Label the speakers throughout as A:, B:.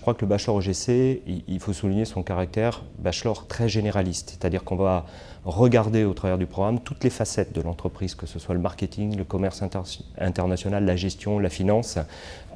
A: crois que le bachelor EGC, il faut souligner son caractère bachelor très généraliste, c'est-à-dire qu'on va regarder au travers du programme toutes les facettes de l'entreprise, que ce soit le marketing, le commerce international, la gestion, la finance,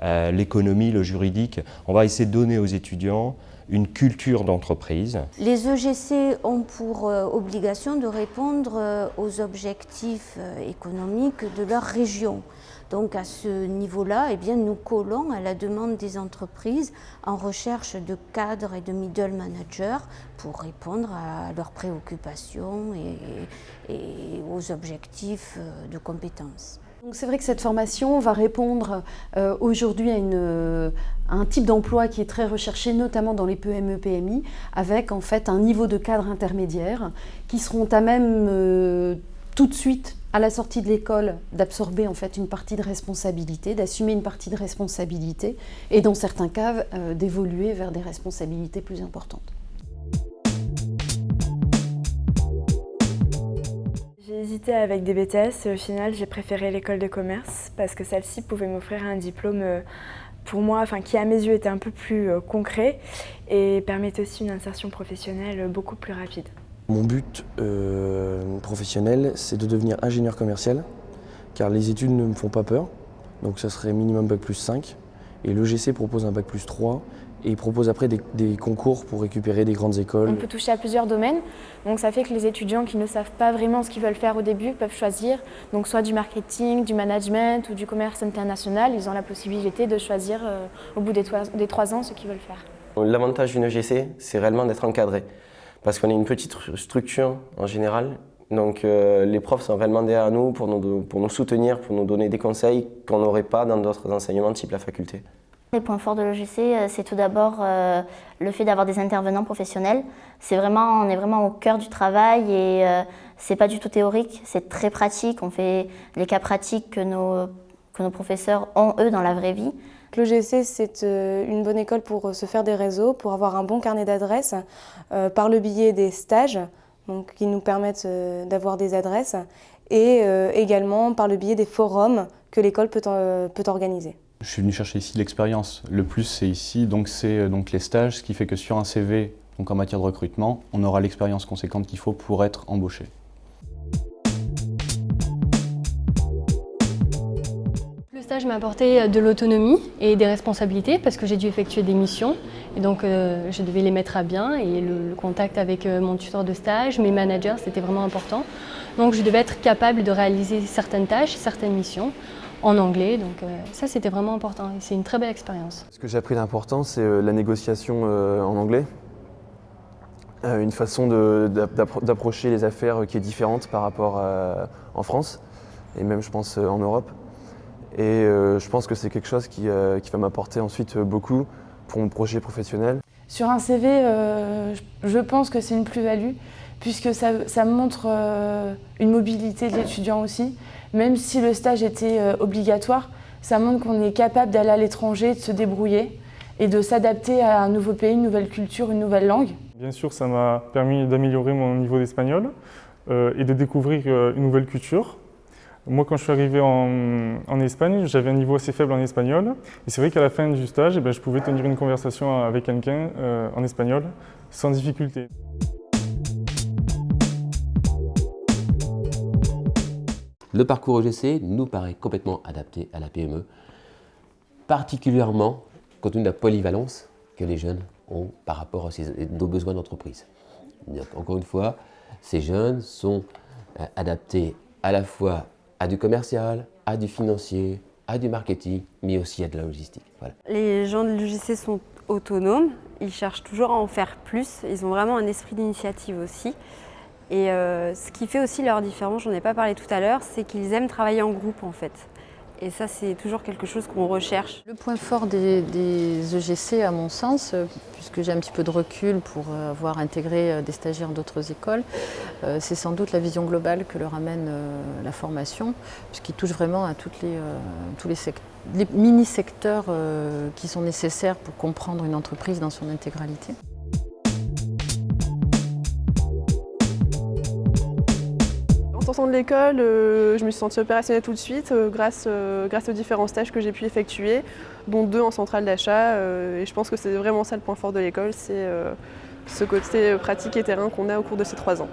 A: l'économie, le juridique. On va essayer de donner aux étudiants une culture d'entreprise.
B: Les EGC ont pour obligation de répondre aux objectifs économiques de leur région. Donc à ce niveau-là, eh bien, nous collons à la demande des entreprises en recherche de cadres et de middle managers pour répondre à leurs préoccupations et aux objectifs de compétences.
C: Donc c'est vrai que cette formation va répondre aujourd'hui à un type d'emploi qui est très recherché, notamment dans les PME-PMI, avec en fait un niveau de cadre intermédiaire qui seront à même tout de suite, à la sortie de l'école, d'absorber en fait une partie de responsabilité, d'assumer une partie de responsabilité et dans certains cas d'évoluer vers des responsabilités plus importantes.
D: J'ai hésité avec des BTS et au final j'ai préféré l'école de commerce parce que celle-ci pouvait m'offrir un diplôme pour moi, qui à mes yeux était un peu plus concret et permettait aussi une insertion professionnelle beaucoup plus rapide.
E: Mon but professionnel, c'est de devenir ingénieur commercial, car les études ne me font pas peur, donc ça serait minimum bac plus 5, et l'EGC propose un bac plus 3, et il propose après des concours pour récupérer des grandes écoles.
D: On peut toucher à plusieurs domaines, donc ça fait que les étudiants qui ne savent pas vraiment ce qu'ils veulent faire au début peuvent choisir, donc soit du marketing, du management ou du commerce international, ils ont la possibilité de choisir au bout des 3 ans ce qu'ils veulent faire.
F: L'avantage d'une EGC, c'est réellement d'être encadré. Parce qu'on est une petite structure en général, donc les profs sont réellement derrière nous pour nous soutenir, pour nous donner des conseils qu'on n'aurait pas dans d'autres enseignements type la faculté.
G: Les points forts de l'EGC, c'est tout d'abord le fait d'avoir des intervenants professionnels. On est vraiment au cœur du travail et c'est pas du tout théorique, c'est très pratique. On fait les cas pratiques que nos professeurs ont eux dans la vraie vie.
H: L'EGC, c'est une bonne école pour se faire des réseaux, pour avoir un bon carnet d'adresses, par le biais des stages donc, qui nous permettent d'avoir des adresses, et également par le biais des forums que l'école peut organiser.
I: Je suis venu chercher ici l'expérience. Le plus, c'est ici, c'est les stages, ce qui fait que sur un CV, donc en matière de recrutement, on aura l'expérience conséquente qu'il faut pour être embauché.
J: Le stage m'a apporté de l'autonomie et des responsabilités parce que j'ai dû effectuer des missions et donc je devais les mettre à bien et le contact avec mon tuteur de stage, mes managers, c'était vraiment important. Donc je devais être capable de réaliser certaines tâches, certaines missions en anglais, donc ça c'était vraiment important et c'est une très belle expérience.
K: Ce que j'ai appris d'important, c'est la négociation en anglais. Une façon d'approcher les affaires qui est différente par rapport en France et même je pense en Europe. Et je pense que c'est quelque chose qui va m'apporter ensuite beaucoup pour mon projet professionnel.
H: Sur un CV, je pense que c'est une plus-value puisque ça montre une mobilité de l'étudiant aussi. Même si le stage était obligatoire, ça montre qu'on est capable d'aller à l'étranger, de se débrouiller et de s'adapter à un nouveau pays, une nouvelle culture, une nouvelle langue.
L: Bien sûr, ça m'a permis d'améliorer mon niveau d'espagnol et de découvrir une nouvelle culture. Moi, quand je suis arrivé en Espagne, j'avais un niveau assez faible en espagnol. Et c'est vrai qu'à la fin du stage, je pouvais tenir une conversation avec quelqu'un en espagnol sans difficulté.
M: Le parcours EGC nous paraît complètement adapté à la PME, particulièrement compte tenu de la polyvalence que les jeunes ont par rapport à nos besoins d'entreprise. Encore une fois, ces jeunes sont adaptés à la fois à du commercial, à du financier, à du marketing, mais aussi à de la logistique. Voilà.
N: Les gens de l'UJC sont autonomes, ils cherchent toujours à en faire plus, ils ont vraiment un esprit d'initiative aussi. Et ce qui fait aussi leur différence, j'en ai pas parlé tout à l'heure, c'est qu'ils aiment travailler en groupe en fait. Et ça, c'est toujours quelque chose qu'on recherche.
O: Le point fort des EGC, à mon sens, puisque j'ai un petit peu de recul pour avoir intégré des stagiaires d'autres écoles, c'est sans doute la vision globale que leur amène la formation, puisqu'il touche vraiment à tous les mini-secteurs qui sont nécessaires pour comprendre une entreprise dans son intégralité.
P: ans de l'école, je me suis sentie opérationnelle tout de suite grâce aux différents stages que j'ai pu effectuer, dont 2 en centrale d'achat. Et je pense que c'est vraiment ça le point fort de l'école, c'est ce côté pratique et terrain qu'on a au cours de ces 3 ans.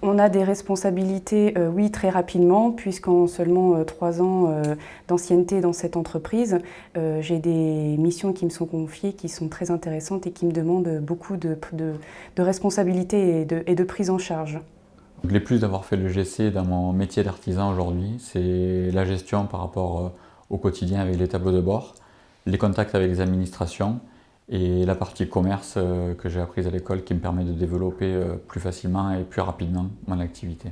Q: On a des responsabilités, oui, très rapidement, puisqu'en seulement 3 ans d'ancienneté dans cette entreprise, j'ai des missions qui me sont confiées qui sont très intéressantes et qui me demandent beaucoup de responsabilités et de prise en charge.
R: Les plus d'avoir fait le GC dans mon métier d'artisan aujourd'hui, c'est la gestion par rapport au quotidien avec les tableaux de bord, les contacts avec les administrations et la partie commerce que j'ai apprise à l'école qui me permet de développer plus facilement et plus rapidement mon activité.